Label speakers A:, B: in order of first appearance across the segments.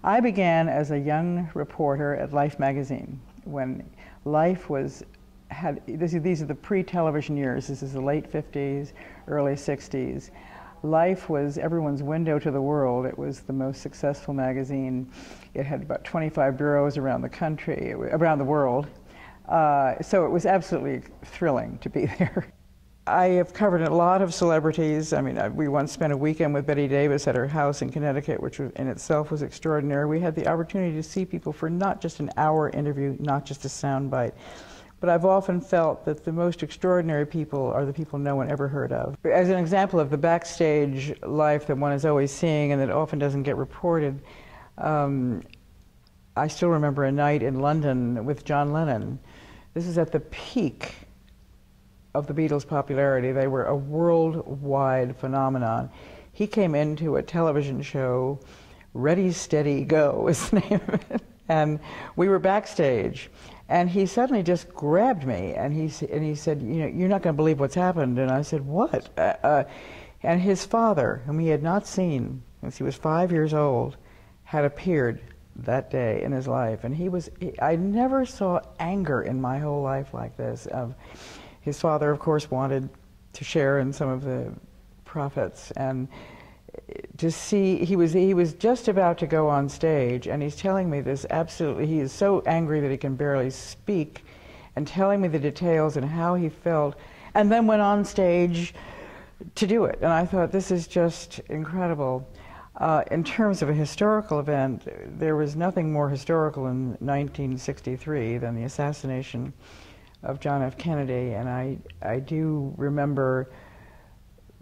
A: I began as a young reporter at Life magazine when Life these are the pre-television years. This is the late 50s, early 60s. Life was everyone's window to the world. It was the most successful magazine. It had about 25 bureaus around the country, around the world. So it was absolutely thrilling to be there. I have covered a lot of celebrities. I mean, we once spent a weekend with Betty Davis at her house in Connecticut, which in itself was extraordinary. We had the opportunity to see people for not just an hour interview, not just a soundbite. But I've often felt that the most extraordinary people are the people no one ever heard of. As an example of the backstage life that one is always seeing and that often doesn't get reported, I still remember a night in London with John Lennon. This is at the peak of the Beatles' popularity. They were a worldwide phenomenon. He came into a television show, Ready, Steady, Go was the name of it, and we were backstage. And he suddenly just grabbed me, and he said, you know, you're not going to believe what's happened. And I said, what? And his father, whom he had not seen since he was 5 years old, had appeared that day in his life. And I never saw anger in my whole life like this. His father, of course, wanted to share in some of the profits, and to see, he was just about to go on stage, and he's telling me this absolutely, he is so angry that he can barely speak, and telling me the details and how he felt, and then went on stage to do it. And I thought, this is just incredible. In terms of a historical event, there was nothing more historical in 1963 than the assassination of John F. Kennedy, and I do remember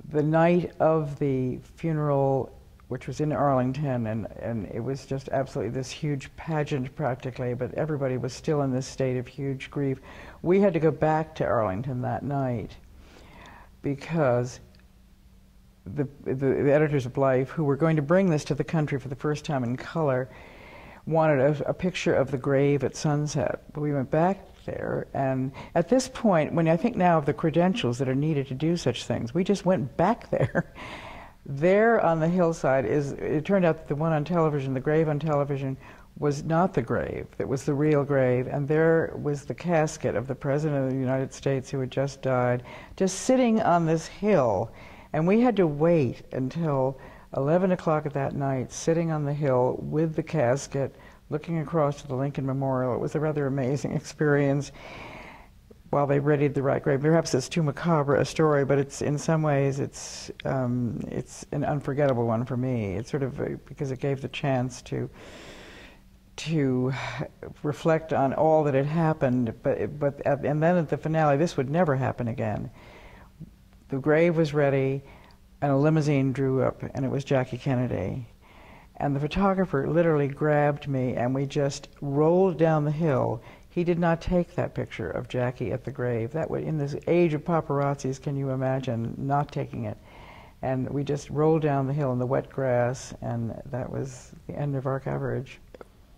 A: the night of the funeral, which was in Arlington, and it was just absolutely this huge pageant practically, but everybody was still in this state of huge grief. We had to go back to Arlington that night because the editors of Life, who were going to bring this to the country for the first time in color, wanted a picture of the grave at sunset. But we went back there, and at this point, when I think now of the credentials that are needed to do such things, we just went back there. There on the hillside it turned out that the one on television, the grave on television, was not the grave. It was the real grave, and there was the casket of the President of the United States who had just died, just sitting on this hill. And we had to wait until 11 o'clock at that night, sitting on the hill with the casket, looking across to the Lincoln Memorial. It was a rather amazing experience while they readied the right grave. Perhaps it's too macabre a story, but it's, in some ways, it's an unforgettable one for me. It's sort of because it gave the chance to reflect on all that had happened, and then at the finale, this would never happen again. The grave was ready, and a limousine drew up, and it was Jackie Kennedy. And the photographer literally grabbed me, and we just rolled down the hill. He did not take that picture of Jackie at the grave. That would, in this age of paparazzis, can you imagine not taking it? And we just rolled down the hill in the wet grass, and that was the end of our coverage.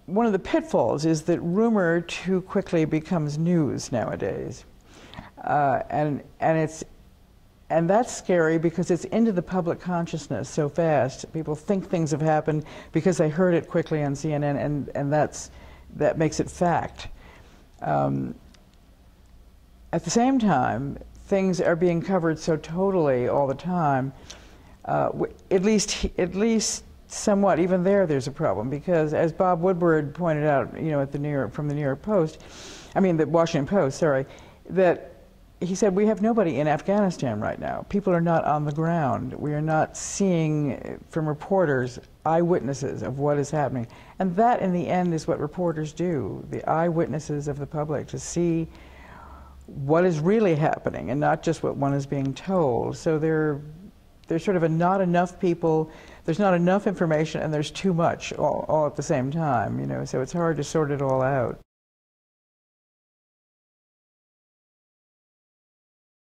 A: One of the pitfalls is that rumor too quickly becomes news nowadays. And that's scary because it's into the public consciousness so fast. People think things have happened because they heard it quickly on CNN, and that makes it fact. At the same time, things are being covered so totally all the time. At least somewhat. Even there's a problem, because as Bob Woodward pointed out, you know, from the New York Post, I mean the Washington Post, sorry, that he said, we have nobody in Afghanistan right now. People are not on the ground. We are not seeing from reporters eyewitnesses of what is happening. And that, in the end, is what reporters do, the eyewitnesses of the public, to see what is really happening and not just what one is being told. So there's sort of not enough people, there's not enough information, and there's too much all at the same time, you know, so it's hard to sort it all out.